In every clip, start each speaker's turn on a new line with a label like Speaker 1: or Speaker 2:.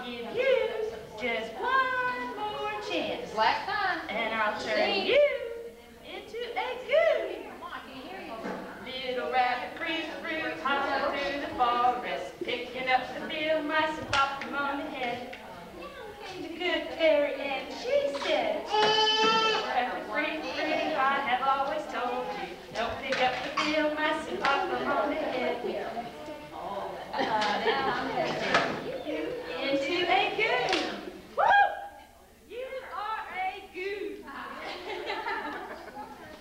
Speaker 1: give you just one more chance.
Speaker 2: Last time.
Speaker 1: And I'll turn you into a goose. Little rabbit breathes through, hopping through the forest, picking up the field mice and pop them on the head. The good fairy and she said, rabbit breathes through, I have always told you, don't pick up the field mice and pop them on the head. Into a goose. Woo! You are a goose.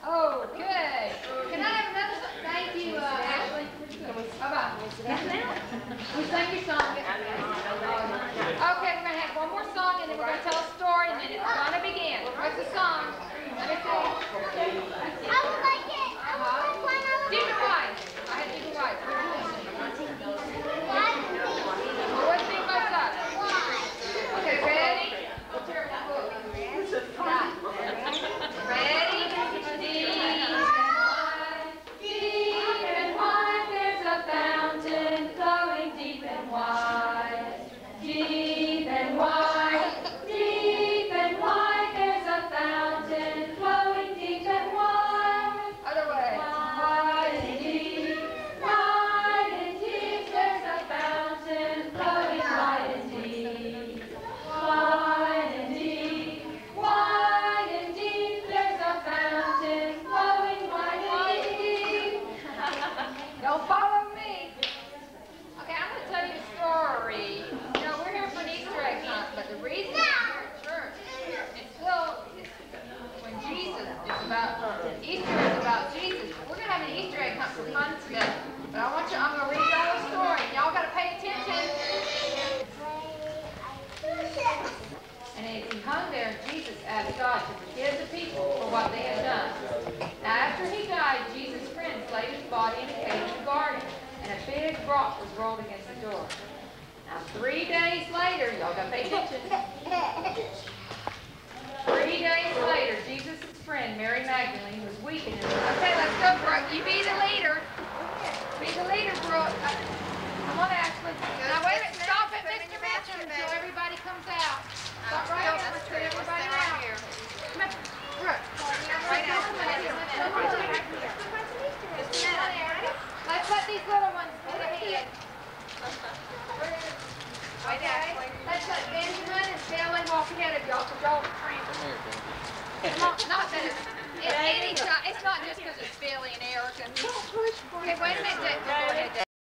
Speaker 2: Okay. Can I have another song? Thank you, Ashley. Bye-bye. We sang your song. Okay, we're going to have one more song, and then we're going to tell a story, and then it's going to begin. What's the song? Let me see.
Speaker 3: I would like it. I would like one.
Speaker 2: Deep and wide. I had deep and wide. What's deep and wide? Okay, ready? Ready? Deep and wide, there's a fountain flowing deep and wide. Deep and wide, there's a fountain flowing deep and wide. Other way. Wide and deep, there's a fountain flowing wide and deep. Wide and deep, there's a fountain flowing wide and deep. Don't follow me. Okay, I'm going to tell you a story. You know, we're here for an Easter egg hunt, but the reason we're here at church is still when Jesus is about, Easter is about Jesus. We're going to have an Easter egg hunt for fun today. But I'm going to read y'all a story. Y'all got to pay attention. And as he hung there, Jesus asked God to forgive the people for what they had done. Now, after he died, Jesus' friends laid his body in a cave in the garden, and a big rock was rolled against the door. Now, 3 days later, y'all got to pay attention. 3 days later, Jesus' friend, Mary Magdalene, was weeping and said, okay, let's go, Brooke. You be the leader. Be the leader, Brooke. Come on, Ashley. Now, wait a minute. Stop at Mr. Mitchell until everybody comes out. Stop right here. Let's get everybody out. Come on, Brooke. Right now. Let's let these little ones get ahead. Okay. Let's let Benjamin and Sally walk ahead of y'all, because y'all are cramping. Come on. Not that it's any time. It's not just because it's Billy and Eric. Okay, wait a minute.